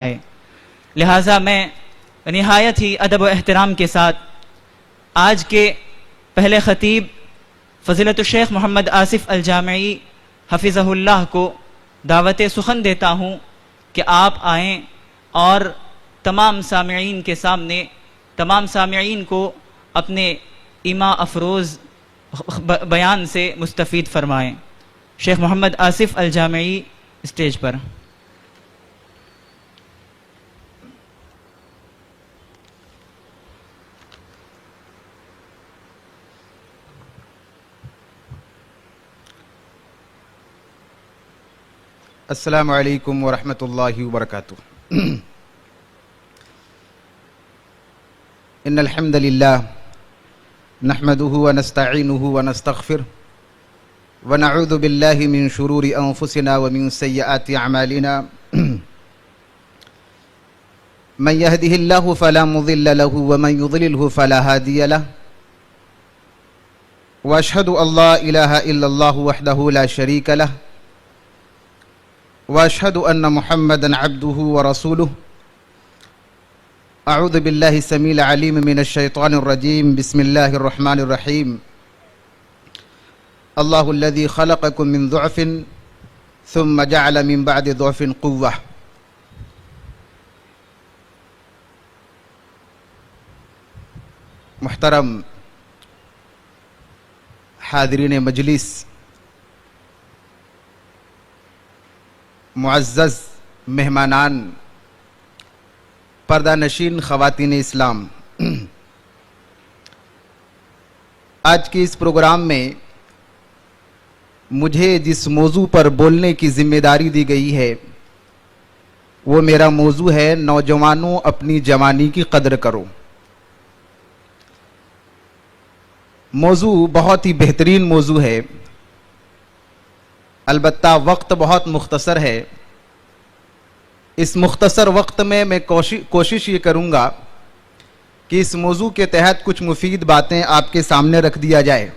ہے، لہٰذا میں نہایت ہی ادب و احترام کے ساتھ آج کے پہلے خطیب فضیلت الشیخ محمد آصف الجامعی حفظہ اللہ کو دعوت سخن دیتا ہوں کہ آپ آئیں اور تمام سامعین کے سامنے تمام سامعین کو اپنے ایما افروز بیان سے مستفید فرمائیں۔ شیخ محمد آصف الجامعی اسٹیج پر۔ السلام علیکم ورحمۃ اللہ وبرکاتہ۔ ان الحمد للہ نحمده ونستعینه ونستغفره ونعوذ باللہ من شرور انفسنا ومن سیئات اعمالنا من يهده الله فلا مضل له ومن يضلله فلا هادي له واشهد ان لا اله الا الله وحده لا شريك له واشهد ان محمدا عبده ورسوله۔ اعوذ باللہ السمیع العلیم من الشیطان الرجیم، بسم اللہ الرحمن الرحیم۔ اللہ الذی خلقکم من ضعف ثم جعل من بعد ضعف قوة۔ محترم حاضرین مجلس، معزز مہمانان، پردہ نشین خواتین اسلام، آج کے اس پروگرام میں مجھے جس موضوع پر بولنے کی ذمہ داری دی گئی ہے وہ میرا موضوع ہے نوجوانوں اپنی جوانی کی قدر کرو۔ موضوع بہت ہی بہترین موضوع ہے، البتہ وقت بہت مختصر ہے۔ اس مختصر وقت میں کوشش یہ کروں گا کہ اس موضوع کے تحت کچھ مفید باتیں آپ کے سامنے رکھ دیا جائے۔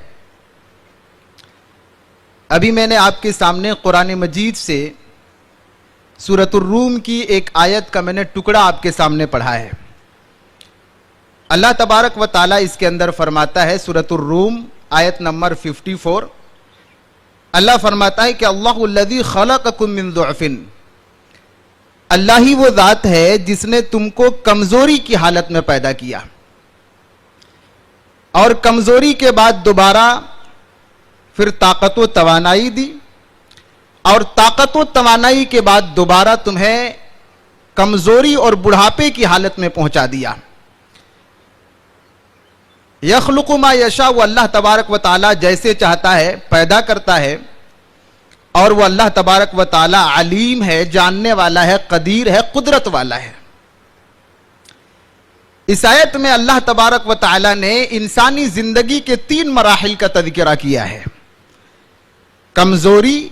ابھی میں نے آپ کے سامنے قرآن مجید سے سورۃ الروم کی ایک آیت کا میں نے ٹکڑا آپ کے سامنے پڑھا ہے۔ اللہ تبارک و تعالیٰ اس کے اندر فرماتا ہے، سورۃ الروم آیت نمبر 54، اللہ فرماتا ہے کہ اللہ الذی خلقکم من ضعف، اللہ ہی وہ ذات ہے جس نے تم کو کمزوری کی حالت میں پیدا کیا اور کمزوری کے بعد دوبارہ پھر طاقت و توانائی دی، اور طاقت و توانائی کے بعد دوبارہ تمہیں کمزوری اور بڑھاپے کی حالت میں پہنچا دیا۔ یخلق ما یشاء، وہ اللہ تبارک و تعالی جیسے چاہتا ہے پیدا کرتا ہے، اور وہ اللہ تبارک و تعالی علیم ہے، جاننے والا ہے، قدیر ہے، قدرت والا ہے۔ اس آیت میں اللہ تبارک و تعالی نے انسانی زندگی کے 3 مراحل کا تذکرہ کیا ہے، کمزوری،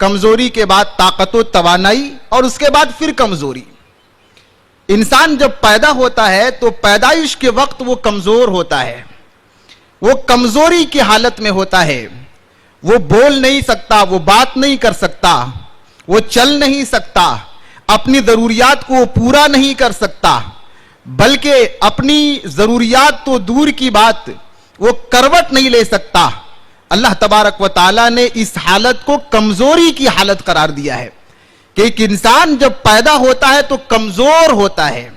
کمزوری کے بعد طاقت و توانائی، اور اس کے بعد پھر کمزوری۔ انسان جب پیدا ہوتا ہے تو پیدائش کے وقت وہ کمزور ہوتا ہے، وہ کمزوری کی حالت میں ہوتا ہے، وہ بول نہیں سکتا، وہ بات نہیں کر سکتا، وہ چل نہیں سکتا، اپنی ضروریات کو پورا نہیں کر سکتا، بلکہ اپنی ضروریات تو دور کی بات وہ کروٹ نہیں لے سکتا۔ اللہ تبارک و تعالیٰ نے اس حالت کو کمزوری کی حالت قرار دیا ہے کہ ایک انسان جب پیدا ہوتا ہے تو کمزور ہوتا ہے،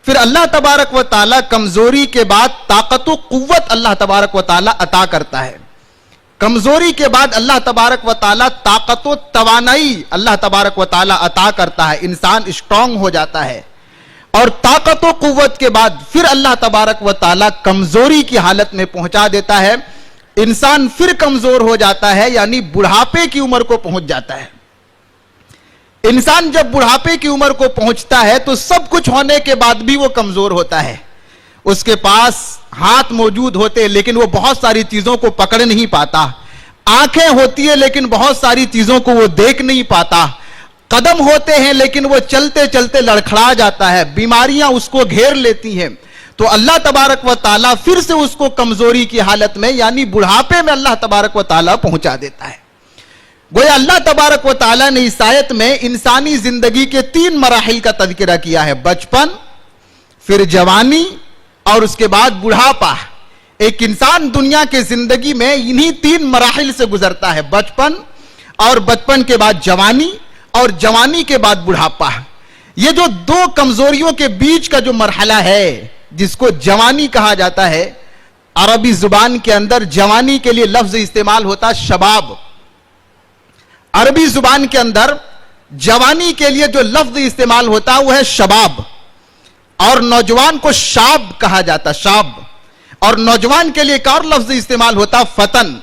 پھر اللہ تبارک و تعالیٰ کمزوری کے بعد طاقت و قوت اللہ تبارک و تعالیٰ عطا کرتا ہے، کمزوری کے بعد اللہ تبارک و تعالیٰ طاقت و توانائی اللہ تبارک و تعالیٰ عطا کرتا ہے، انسان اسٹرانگ ہو جاتا ہے، اور طاقت و قوت کے بعد پھر اللہ تبارک و تعالیٰ کمزوری کی حالت میں پہنچا دیتا ہے، انسان پھر کمزور ہو جاتا ہے، یعنی بڑھاپے کی عمر کو پہنچ جاتا ہے۔ انسان جب بڑھاپے کی عمر کو پہنچتا ہے تو سب کچھ ہونے کے بعد بھی وہ کمزور ہوتا ہے، اس کے پاس ہاتھ موجود ہوتے لیکن وہ بہت ساری چیزوں کو پکڑ نہیں پاتا، آنکھیں ہوتی ہیں لیکن بہت ساری چیزوں کو وہ دیکھ نہیں پاتا، قدم ہوتے ہیں لیکن وہ چلتے چلتے لڑکھڑا جاتا ہے، بیماریاں اس کو گھیر لیتی ہیں۔ تو اللہ تبارک و تعالیٰ پھر سے اس کو کمزوری کی حالت میں یعنی بڑھاپے میں اللہ تبارک و تعالیٰ پہنچا دیتا ہے۔ گویا اللہ تبارک و تعالیٰ نے اس آیت میں انسانی زندگی کے 3 مراحل کا تذکرہ کیا ہے، بچپن، پھر جوانی اور اس کے بعد بڑھاپا۔ ایک انسان دنیا کے زندگی میں انہی 3 مراحل سے گزرتا ہے، بچپن اور بچپن کے بعد جوانی اور جوانی کے بعد بڑھاپا۔ یہ جو 2 کمزوریوں کے بیچ کا جو مرحلہ ہے جس کو جوانی کہا جاتا ہے، عربی زبان کے اندر جوانی کے لیے لفظ استعمال ہوتا ہے شباب۔ عربی زبان کے اندر جوانی کے لیے جو لفظ استعمال ہوتا ہے وہ ہے شباب، اور نوجوان کو شاب کہا جاتا، شاب، اور نوجوان کے لیے ایک اور لفظ استعمال ہوتا فتن۔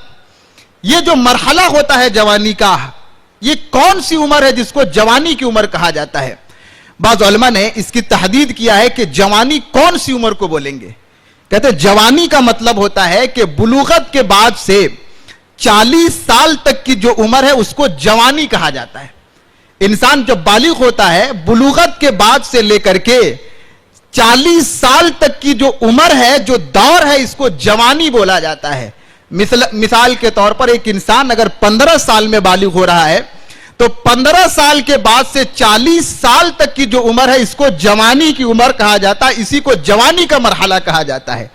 یہ جو مرحلہ ہوتا ہے جوانی کا، یہ کون سی عمر ہے جس کو جوانی کی عمر کہا جاتا ہے؟ بعض علماء نے اس کی تحدید کیا ہے کہ جوانی کون سی عمر کو بولیں گے؟ کہتے ہیں جوانی کا مطلب ہوتا ہے کہ بلوغت کے بعد سے 40 سال تک کی جو عمر ہے اس کو جوانی کہا جاتا ہے۔ انسان جب بالغ ہوتا ہے بلوغت کے بعد سے لے کر کے 40 سال تک کی جو عمر ہے، جو دور ہے، اس کو جوانی بولا جاتا ہے۔ مثال کے طور پر ایک انسان اگر 15 سال میں بالغ ہو رہا ہے تو 15 سال کے بعد سے 40 سال تک کی جو عمر ہے اس کو جوانی کی عمر کہا جاتا ہے، اسی کو جوانی کا مرحلہ کہا جاتا ہے۔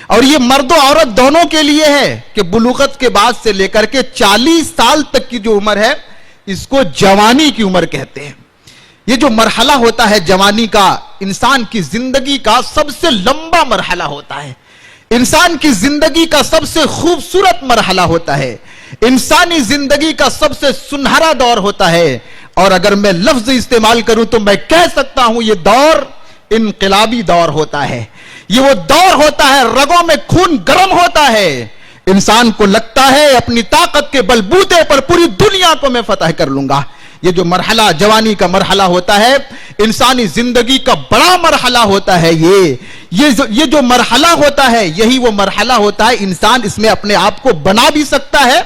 اور یہ مرد و عورت دونوں کے لیے ہے کہ بلوغت کے بعد سے لے کر کے 40 سال تک کی جو عمر ہے اس کو جوانی کی عمر کہتے ہیں۔ یہ جو مرحلہ ہوتا ہے جوانی کا، انسان کی زندگی کا سب سے لمبا مرحلہ ہوتا ہے، انسان کی زندگی کا سب سے خوبصورت مرحلہ ہوتا ہے، انسانی زندگی کا سب سے سنہرا دور ہوتا ہے، اور اگر میں لفظ استعمال کروں تو میں کہہ سکتا ہوں یہ دور انقلابی دور ہوتا ہے۔ یہ وہ دور ہوتا ہے رگوں میں خون گرم ہوتا ہے، انسان کو لگتا ہے اپنی طاقت کے بلبوتے پر پوری دنیا کو میں فتح کر لوں گا۔ یہ جو مرحلہ جوانی کا مرحلہ ہوتا ہے انسانی زندگی کا بڑا مرحلہ ہوتا ہے۔ یہ جو مرحلہ ہوتا ہے یہی وہ مرحلہ ہوتا ہے انسان اس میں اپنے آپ کو بنا بھی سکتا ہے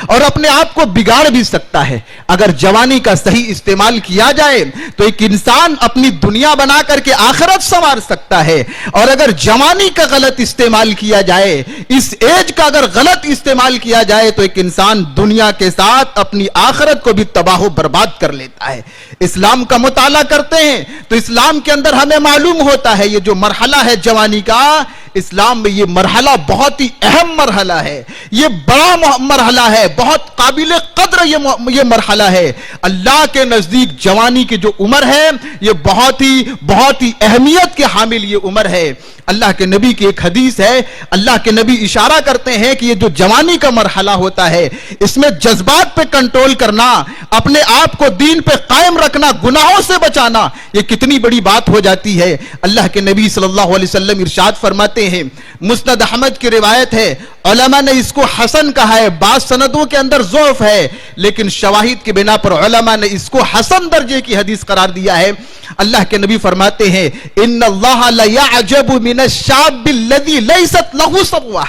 اور اپنے آپ کو بگاڑ بھی سکتا ہے۔ اگر جوانی کا صحیح استعمال کیا جائے تو ایک انسان اپنی دنیا بنا کر کے آخرت سنوار سکتا ہے، اور اگر جوانی کا غلط استعمال کیا جائے، اس ایج کا اگر غلط استعمال کیا جائے تو ایک انسان دنیا کے ساتھ اپنی آخرت کو بھی تباہ و برباد کر لیتا ہے۔ اسلام کا مطالعہ کرتے ہیں تو اسلام کے اندر ہمیں معلوم ہوتا ہے یہ جو مرحلہ ہے جوانی کا، اسلام میں یہ مرحلہ بہت ہی اہم مرحلہ ہے، یہ بڑا مرحلہ ہے، بہت قابل قدر یہ مرحلہ ہے۔ اللہ کے نزدیک جوانی کی جو عمر ہے یہ بہت ہی اہمیت کے حامل یہ عمر ہے۔ اللہ کے نبی کی ایک حدیث ہے، اللہ کے نبی اشارہ کرتے ہیں کہ یہ جو جوانی کا مرحلہ ہوتا ہے اس میں جذبات پہ کنٹرول کرنا، اپنے آپ کو دین پہ قائم رکھنا، گناہوں سے بچانا، یہ کتنی بڑی بات ہو جاتی ہے۔ اللہ کے نبی صلی اللہ علیہ وسلم ارشاد فرماتے ہیں، مسند احمد کی روایت ہے، علماء نے اس کو حسن کہا ہے، بعض سندوں کے اندر ضعف ہے لیکن شواہد کی بنا پر علماء نے اس کو حسن درجے کی حدیث قرار دیا ہے۔ اللہ کے نبی فرماتے ہیں، ان اللہ لیعجب من الشاب الذی لیست لہ صبوہ۔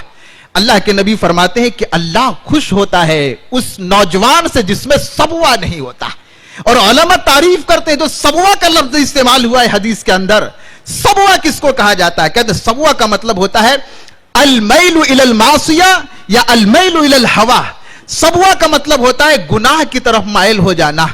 اللہ کے نبی فرماتے ہیں کہ اللہ خوش ہوتا ہے اس نوجوان سے جس میں صبوہ نہیں ہوتا۔ اور علماء تعریف کرتے ہیں جو صبوہ کا لفظ استعمال ہوا ہے حدیث کے اندر، صبوہ کس کو کہا جاتا ہے؟ کہتے ہیں صبوہ کا مطلب ہوتا ہے المیل الی المعصیہ یا المیل الی الہویٰ۔ صبوہ کا مطلب ہوتا ہے گناہ کی طرف مائل ہو جانا،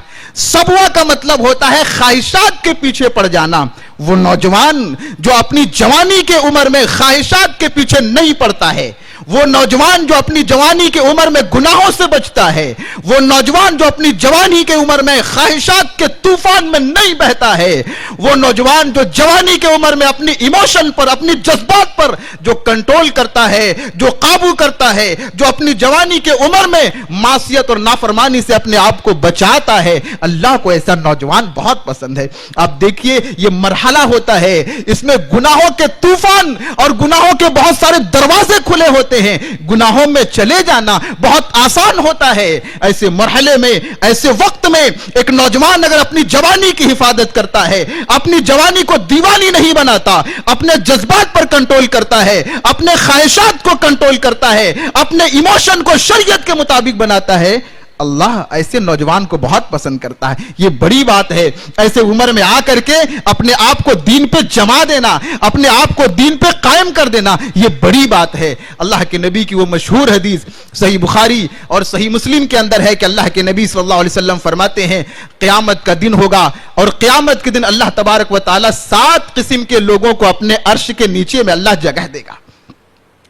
صبوہ کا مطلب ہوتا ہے خواہشات کے پیچھے پڑ جانا۔ وہ نوجوان جو اپنی جوانی کے عمر میں خواہشات کے پیچھے نہیں پڑتا ہے، وہ نوجوان جو اپنی جوانی کے عمر میں گناہوں سے بچتا ہے، وہ نوجوان جو اپنی جوانی کے عمر میں خواہشات کے طوفان میں نہیں بہتا ہے، وہ نوجوان جو جوانی کے عمر میں اپنی ایموشن پر، اپنی جذبات پر جو کنٹرول کرتا ہے، جو قابو کرتا ہے، جو اپنی جوانی کے عمر میں معصیت اور نافرمانی سے اپنے آپ کو بچاتا ہے، اللہ کو ایسا نوجوان بہت پسند ہے۔ آپ دیکھیے یہ مرحلہ ہوتا ہے، اس میں گناہوں کے طوفان اور گناہوں کے بہت سارے دروازے کھلے ہوتے ہیں، گناہوں میں چلے جانا بہت آسان ہوتا ہے۔ ایسے مرحلے میں، ایسے وقت میں ایک نوجوان اگر اپنی جوانی کی حفاظت کرتا ہے، اپنی جوانی کو دیوانی نہیں بناتا، اپنے جذبات پر کنٹرول کرتا ہے، اپنے خواہشات کو کنٹرول کرتا ہے، اپنے ایموشن کو شریعت کے مطابق بناتا ہے، اللہ ایسے نوجوان کو بہت پسند کرتا ہے. یہ بڑی بات ہے. ایسے عمر میں آ کر کے اپنے آپ کو دین پہ جما دینا, اپنے آپ کو دین پہ قائم کر دینا, یہ بڑی بات ہے. اللہ کے نبی کی وہ مشہور حدیث صحیح بخاری اور صحیح مسلم کے اندر ہے کہ اللہ کے نبی صلی اللہ علیہ وسلم فرماتے ہیں قیامت کا دن ہوگا اور قیامت کے دن اللہ تبارک و تعالی 7 قسم کے لوگوں کو اپنے عرش کے نیچے میں اللہ جگہ دے گا.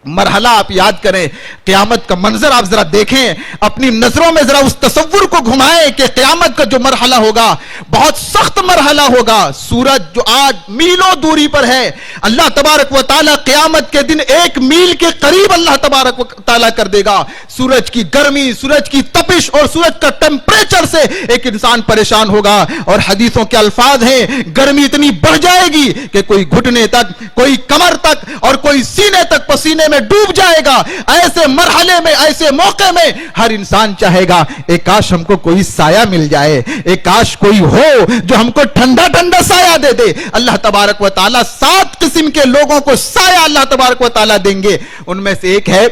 مرحلہ آپ یاد کریں, قیامت کا منظر آپ ذرا دیکھیں, اپنی نظروں میں ذرا اس تصور کو گھمائیں کہ قیامت کا جو مرحلہ ہوگا بہت سخت مرحلہ ہوگا. سورج جو آج میلوں دوری پر ہے, اللہ تبارک و تعالیٰ قیامت کے دن 1 میل کے قریب اللہ تبارک و تعالیٰ کر دے گا. سورج کی گرمی, سورج کی تپش اور سورج کا ٹیمپریچر سے ایک انسان پریشان ہوگا. اور حدیثوں کے الفاظ ہیں گرمی اتنی بڑھ جائے گی کہ کوئی گھٹنے تک, کوئی کمر تک اور کوئی سینے تک پسینے میں ڈوب جائے گا. ایسے مرحلے میں, ایسے موقع میں ہر انسان چاہے گا ایک کاش ہم کو کوئی سایہ مل جائے, ایک کاش کوئی ہو جو ہم کو ٹھنڈا ٹھنڈا سایہ دے دے. اللہ تبارک و تعالیٰ 7 قسم کے لوگوں کو سایہ اللہ تبارک و تعالیٰ دیں گے. ان میں سے ایک ہے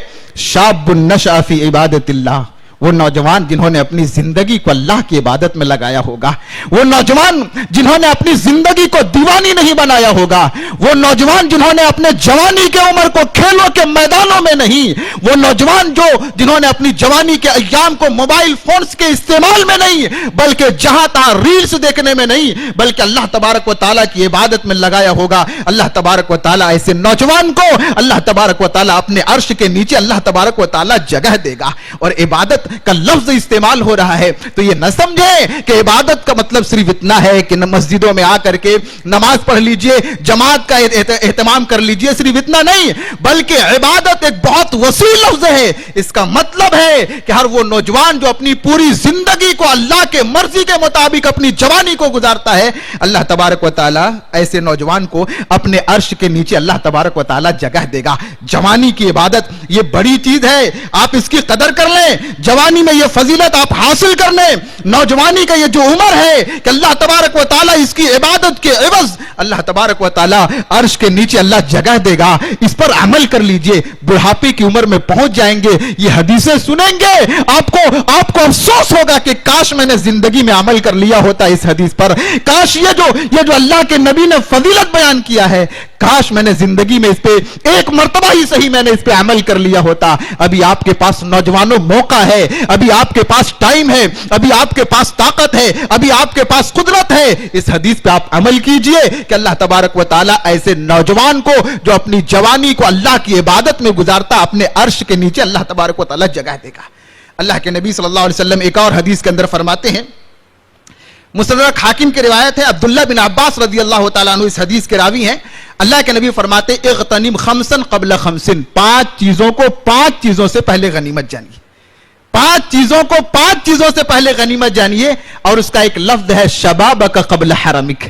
شاب نشأ فی عبادت اللہ, وہ نوجوان جنہوں نے اپنی زندگی کو اللہ کی عبادت میں لگایا ہوگا, وہ نوجوان جنہوں نے اپنی زندگی کو دیوانی نہیں بنایا ہوگا, وہ نوجوان جنہوں نے اپنے جوانی کے عمر کو کھیلوں کے میدانوں میں نہیں, وہ نوجوان جنہوں نے اپنی جوانی کے ایام کو موبائل فونز کے استعمال میں نہیں بلکہ جہاں تہاں ریلز دیکھنے میں نہیں بلکہ اللہ تبارک و تعالیٰ کی عبادت میں لگایا ہوگا. اللہ تبارک و تعالیٰ ایسے نوجوان کو اللہ تبارک و تعالیٰ اپنے عرش کے نیچے اللہ تبارک و تعالیٰ جگہ دے گا. اور عبادت کا لفظ استعمال ہو رہا ہے تو یہ نہ سمجھیں کہ عبادت کا مطلب صرف اتنا ہے کہ مسجدوں میں آ کر کے نماز پڑھ لیجئے, جماعت کا اہتمام کر لیجئے, صرف اتنا نہیں بلکہ عبادت ایک بہت وسیع لفظ ہے. اس کا مطلب ہے کہ ہر وہ نوجوان جو اپنی پوری زندگی کو اللہ کے مرضی کے مطابق اپنی جوانی کو گزارتا ہے, اللہ تبارک و تعالیٰ ایسے نوجوان کو اپنے عرش کے نیچے اللہ تبارک و تعالیٰ جگہ دے گا. جوانی کی عبادت یہ بڑی چیز ہے, آپ اس کی قدر کر لیں. جوانی میں یہ فضیلت آپ حاصل کر لیں. نوجوانی کا یہ جو عمر ہے کہ اللہ تبارک و تعالیٰ اس کی عبادت کے عوض اللہ تبارک و تعالیٰ عرش کے نیچے اللہ جگہ دے گا. اس پر عمل کر لیجئے. بڑھاپے کی عمر میں پہنچ جائیں گے, یہ حدیثیں سنیں گے, آپ کو افسوس ہوگا کہ کاش میں نے زندگی میں عمل کر لیا ہوتا اس حدیث پر. کاش یہ جو اللہ کے نبی نے فضیلت بیان کیا ہے, کاش میں نے زندگی میں اس پہ ایک مرتبہ ہی صحیح میں نے اس پہ عمل کر لیا ہوتا. ابھی آپ کے پاس نوجوانوں موقع ہے, ابھی آپ کے پاس ٹائم ہے, ابھی آپ کے پاس طاقت ہے, ابھی آپ کے پاس قدرت ہے. اس حدیث پہ آپ عمل کیجئے کہ اللہ تبارک و تعالیٰ ایسے نوجوان کو جو اپنی جوانی کو اللہ کی عبادت میں گزارتا اپنے عرش کے نیچے اللہ تبارک و تعالیٰ جگہ دے گا. اللہ کے نبی صلی اللہ علیہ وسلم ایک اور حدیث کے اندر فرماتے ہیں, مستدرک حاکم کی روایت ہے, عبداللہ بن عباس رضی اللہ تعالیٰ عنہ اس حدیث کے راوی ہیں. اللہ کے نبی فرماتے اغتنم خمسا قبل خمسن, 5 چیزوں کو 5 چیزوں سے پہلے غنیمت جانیے. 5 چیزوں کو 5 چیزوں سے پہلے غنیمت جانیے. اور اس کا ایک لفظ ہے شبابک قبل حرمک,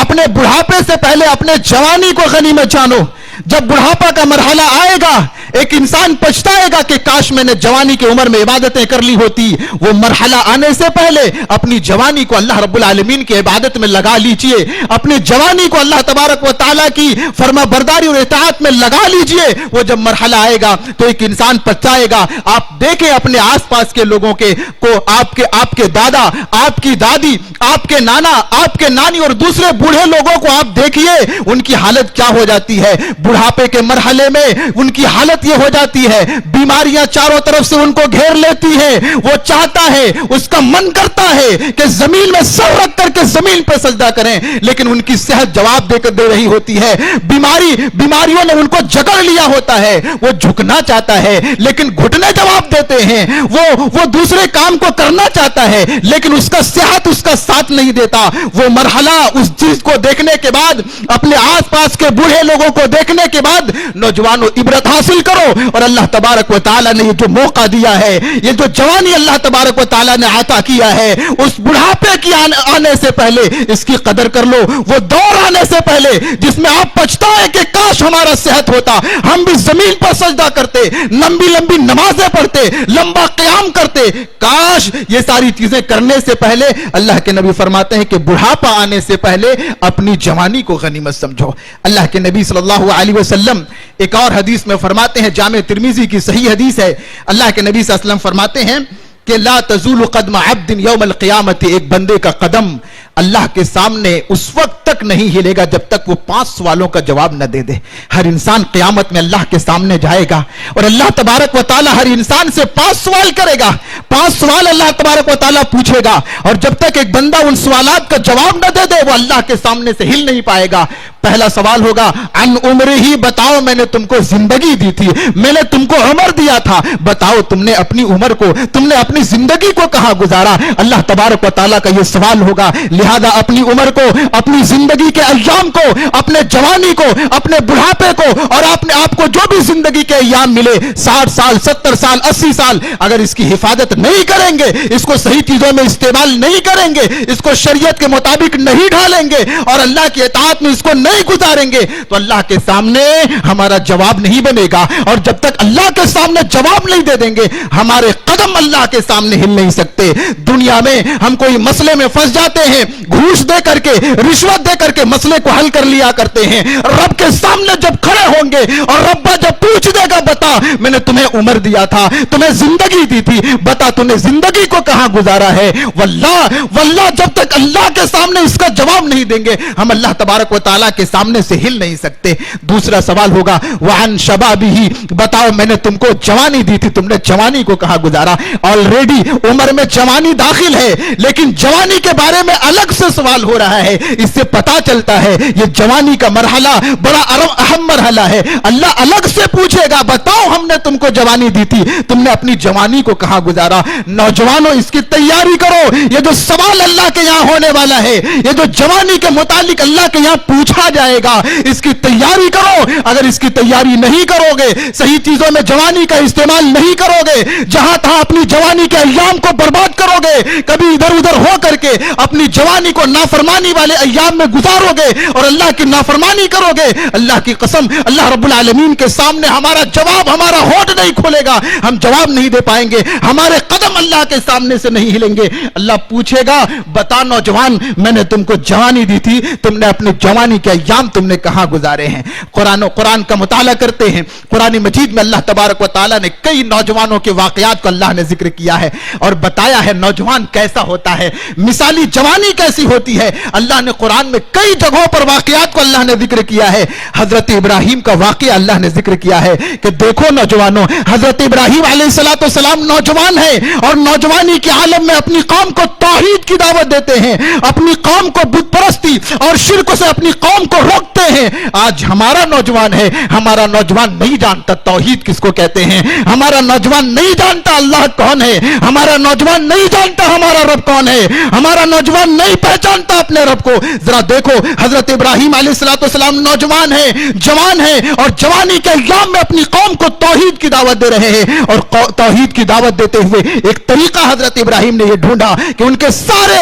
اپنے بڑھاپے سے پہلے اپنے جوانی کو غنیمت جانو. جب بڑھاپا کا مرحلہ آئے گا ایک انسان پچھتائے گا کہ کاش میں نے جوانی کی عمر میں عبادتیں کر لی ہوتی. وہ مرحلہ آنے سے پہلے اپنی جوانی کو اللہ رب العالمین کی عبادت میں لگا لیجئے, اپنی جوانی کو اللہ تبارک و تعالیٰ کی فرما برداری اور اطاعت میں لگا لیجئے. وہ جب مرحلہ آئے گا تو ایک انسان پچھتائے گا. آپ دیکھیں اپنے آس پاس کے لوگوں کو, آپ کے دادا, آپ کی دادی, آپ کے نانا, آپ کے نانی اور دوسرے بوڑھے لوگوں کو آپ دیکھیے ان کی حالت کیا ہو جاتی ہے. بڑھاپے کے مرحلے میں ان کی حالت یہ ہو جاتی ہے, بیماریاں چاروں طرف سے ان کو گھیر لیتی ہے. وہ چاہتا ہے, اس کا من کرتا ہے کہ زمین میں سر رکھ کر کے زمین پہ سجدہ کریں, لیکن ان کی صحت جواب دے رہی ہوتی ہے. بیماریوں نے ان کو جکڑ لیا ہوتا ہے. وہ جھکنا چاہتا ہے لیکن گھٹنے جواب دیتے ہیں. وہ دوسرے کام کو کرنا چاہتا ہے لیکن اس کا صحت اس کا ساتھ نہیں دیتا. وہ مرحلہ اس چیز کو دیکھنے کے بعد, اپنے آس پاس کے بوڑھے لوگوں کو دیکھنے کے بعد نوجوانوں عبرت حاصل کرو. اور اللہ تبارک و تعالیٰ نے یہ جو موقع دیا ہے, یہ جو جوانی اللہ تبارک و تعالیٰ نے عطا کیا ہے, اس بڑھاپے کی آنے سے پہلے اس کی قدر کر لو. وہ دور آنے سے پہلے جس میں آپ پچھتائیں کہ کاش ہمارا صحت ہوتا, ہم بھی زمین پر سجدہ کرتے, لمبی نمازیں پڑھتے, لمبا قیام کرتے. کاش یہ ساری چیزیں کرنے سے پہلے اللہ کے نبی فرماتے ہیں کہ بڑھاپا آنے سے پہلے اپنی جوانی کو غنیمت سمجھو. اللہ کے نبی صلی اللہ علیہ وسلم ایک اور حدیث میں فرماتے ہیں, جامع ترمذی کی صحیح حدیث ہے, اللہ کے نبی صلی اللہ علیہ وسلم فرماتے ہیں کہ لا تزول قدم عبد یوم القیامت، ایک بندے کا قدم اللہ کے سامنے اس وقت تک نہیں ہلے گا جب تک وہ 5 سوالوں کا جواب نہ دے دے۔ ہر انسان قیامت میں اللہ کے سامنے جائے گا اور اللہ تبارک و تعالی ہر انسان سے 5 سوال کرے گا، 5 سوال اللہ تبارک و تعالی پوچھے گا، اور جب تک ایک بندہ ان سوالات کا جواب نہ دے دے وہ اللہ کے سامنے سے ہل نہیں پائے گا۔ پہلا سوال ہوگا عن عمرہ، بتاؤ میں نے تم کو زندگی دی تھی، میں نے تم کو عمر دیا تھا، بتاؤ تم نے اپنی عمر کو، تم نے اپنی زندگی کو کہاں گزارا۔ اللہ تبارک و تعالیٰ کا یہ سوال ہوگا، لہذا اپنی عمر کو، اپنی زندگی کے ایام کو، اپنے جوانی کو، اپنے بڑھاپے کو، اور اپنے آپ کو جو بھی زندگی کے ایام ملے 60 سال 70 سال 80 سال، اگر اس کی حفاظت نہیں کریں گے، اس کو صحیح چیزوں میں استعمال نہیں کریں گے، اس کو شریعت کے مطابق نہیں ڈھالیں گے اور اللہ کی اطاعت میں اس کو نہیں گزاریں گے تو اللہ کے سامنے ہمارا جواب نہیں بنے گا، اور جب تک اللہ کے سامنے جواب نہیں دے دیں گے ہمارے قدم اللہ کے سامنے ہل نہیں سکتے۔ دنیا میں ہم کوئی مسئلے میں پھنس جاتے ہیں، گھوس دے کر کے، رشوت دے کر کے مسئلے کو حل کر لیا کرتے ہیں، رب کے سامنے جب کھڑے ہوں گے اور رب جب پوچھ دے گا بتا میں نے تمہیں عمر دیا تھا، تمہیں زندگی دی تھی، بتا تم نے زندگی کو کہاں گزارا ہے، واللہ جب تک اللہ کے سامنے اس کا جواب نہیں دیں گے ہم اللہ تبارک و تعالیٰ کے سامنے سے ہل نہیں سکتے۔ دوسرا سوال ہوگا وعن شبابہ، بتاؤ میں نے تم کو جوانی دی تھی، تم نے جوانی کو کہاں گزارا۔ آلریڈی عمر میں جوانی داخل ہے لیکن جوانی کے بارے میں الگ سے سوال ہو رہا ہے، اس سے پتا چلتا ہے یہ جوانی کا مرحلہ بڑا اہم مرحلہ ہے۔ اللہ الگ سے پوچھے گا بتاؤ ہم نے تم کو جوانی دی تھی، تم نے اپنی جوانی کو کہاں گزارا۔ نوجوانوں اس کی تیاری کرو، یہ جو سوال اللہ کے یہاں ہونے والا ہے، یہ جو جوانی کے متعلق اللہ کے یہاں پوچھا جائے گا، اس کی تیاری کرو۔ اگر اس کی تیاری نہیں کرو گے، صحیح چیزوں میں جوانی کا استعمال نہیں کرو گے، جہاں تھا اپنی جوانی کے ایام کو برباد کرو گے، کبھی ادھر ادھر ہو کر کے اپنی جوانی کو نافرمانی والے ایام میں گزارو گے اور اللہ کی نافرمانی کرو گے، اللہ کی قسم اللہ رب العالمین کے سامنے ہمارا جواب، ہمارا ہونٹ نہیں کھلے گا، ہم جواب نہیں دے پائیں گے، ہمارے قدم اللہ کے سامنے سے نہیں ہلیں گے۔ اللہ پوچھے گا بتا نوجوان میں نے تم کو جوانی دی تھی، تم نے اپنے جوانی کے ایام تم نے کہاں گزارے ہیں۔ قرآن کا مطالعہ کرتے ہیں، قرآن مجید میں اللہ تبارک و تعالیٰ نے کئی نوجوانوں کے واقعات کو اللہ نے ذکر کیا ہے اور بتایا ہے نوجوان کیسا ہوتا ہے، مثالی جوانی کیسی ہوتی ہے۔ اللہ نے قرآن میں کئی جگہوں پر واقعات کو اللہ نے ذکر کیا ہے۔ حضرت ابراہیم کا واقعہ اللہ نے ذکر کیا ہے کہ دیکھو نوجوانوں، حضرت ابراہیم علیہ السلام نوجوان ہے اور نوجوانی کے عالم میں اپنی قوم کو توحید کی دعوت دیتے ہیں، اپنی قوم کو بت پرستی اور شرک سے اپنی قوم کو روکتے ہیں۔ آج ہمارا نوجوان ہے، ہمارا نوجوان نہیں جانتا توحید کس کو کہتے ہیں، ہمارا نوجوان نہیں جانتا اللہ کون ہے، ہمارا نوجوان نہیں جانتا ہمارا رب کون ہے، ہمارا نوجوان نہیں پہچانتا اپنے رب کو۔ ذرا دیکھو حضرت ابراہیم علیہ السلام نوجوان ہے، جوان ہے، اور جوانی کے ایام میں اپنی قوم کو توحید کی دعوت دے رہے ہیں، اور توحید کی دعوت دیتے ہوئے ایک طریقہ حضرت ابراہیم نے یہ ڈھونڈا کہ ان کے سارے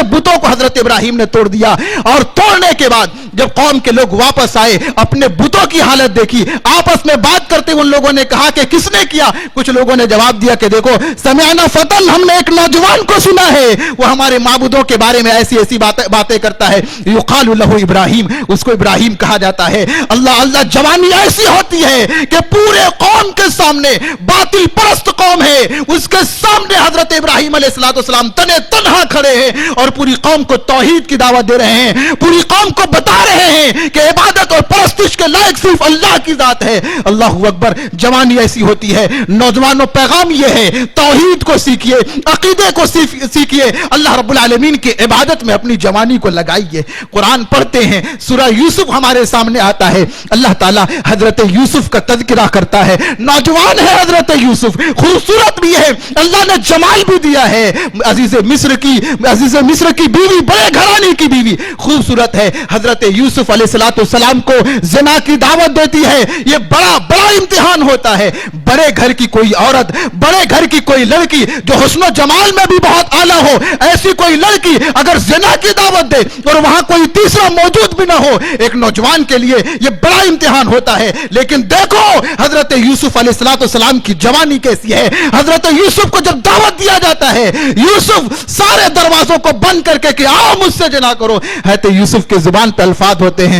بتوں کو حضرت ابراہیم نے توڑ دیا، اور توڑنے کے بعد جب قوم کے لوگ واپس آئے اپنے بتوں کی حالت دیکھی، آپس میں بات کرتے ان لوگوں نے کہا کہ کس نے کیا؟ کچھ لوگوں نے جواب دیا کہ دیکھو سمعنا فتن، ہم نے ایک نوجوان کو سنا ہے وہ ہمارے معبودوں کے بارے میں ایسی باتیں کرتا ہے، یقال لہ ابراہیم، اس کو ابراہیم کہا جاتا ہے۔ اللہ جوانی ایسی ہوتی ہے کہ پورے قوم کے سامنے، باطل پرست قوم ہے اس کے سامنے حضرت ابراہیم علیہ السلام تنہا کھڑے ہیں اور پوری قوم کو توحید کی دعوت دے رہے ہیں، پوری قوم کو بتا رہے ہیں کہ عبادت اور پرستش کے لائق صرف اللہ کی ذات ہے۔ اللہ اکبر، جوانی ایسی ہوتی ہے۔ نوجوانوں پیغام یہ ہے توحید کو سیکھیے، عقیدے کو سیکھیے، اللہ رب العالمین کی عبادت میں اپنی جوانی کو لگائیے۔ قرآن پڑھتے ہیں، سورہ یوسف ہمارے سامنے آتا ہے، اللہ تعالیٰ حضرت یوسف کا تذکرہ کرتا ہے۔ نوجوان ہے حضرت یوسف، خوبصورت بھی ہے، اللہ نے جمال بھی دیا ہے، عزیز مصر کی بیوی، بڑے گھرانے کی بیوی، خوبصورت ہے۔ حضرت یوسف علیہ السلام کو زنا کی دعوت دیتی ہے۔ یہ بڑا امتحان ہوتا ہے۔ بڑے گھر کی کوئی عورت، بڑے گھر کی کوئی لڑکی جو حسن و جمال میں بھی بہت اعلیٰ ہو، ایسی کوئی لڑکی اگر زنا کی دعوت دے اور وہاں کوئی تیسرا موجود بھی نہ ہو، ایک نوجوان کے لیے یہ بڑا امتحان ہوتا ہے۔ لیکن دیکھو حضرت یوسف علیہ السلام کی جوانی کیسی ہے۔ حضرت یوسف کو جب دعوت دیا جاتا ہے، یوسف سارے دروازوں کو بند کر کے کہ آؤ مجھ سے جنا کرو، حضرت یوسف کے زبان پہ الفاظ ہوتے ہیں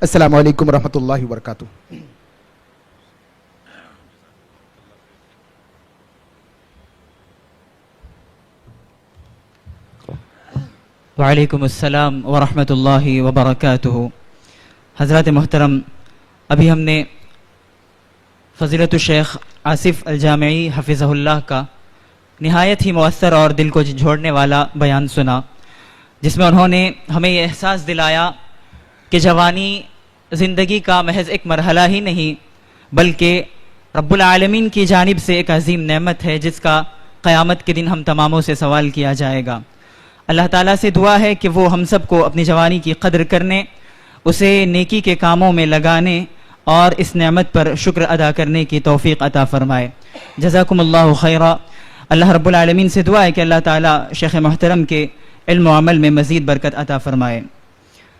السلام علیکم ورحمۃ اللہ وبرکاتہ. وعلیکم السلام ورحمۃ اللہ وبرکاتہ. حضرات محترم، ابھی ہم نے فضیلت الشیخ آصف الجامعی حفظہ اللہ کا نہایت ہی مؤثر اور دل کو جھوڑنے والا بیان سنا، جس میں انہوں نے ہمیں یہ احساس دلایا کہ جوانی زندگی کا محض ایک مرحلہ ہی نہیں بلکہ رب العالمین کی جانب سے ایک عظیم نعمت ہے، جس کا قیامت کے دن ہم تماموں سے سوال کیا جائے گا. اللہ تعالیٰ سے دعا ہے کہ وہ ہم سب کو اپنی جوانی کی قدر کرنے، اسے نیکی کے کاموں میں لگانے اور اس نعمت پر شکر ادا کرنے کی توفیق عطا فرمائے. جزاکم اللہ خیرا. اللہ رب العالمین سے دعا ہے کہ اللہ تعالیٰ شیخ محترم کے علم و عمل میں مزید برکت عطا فرمائے.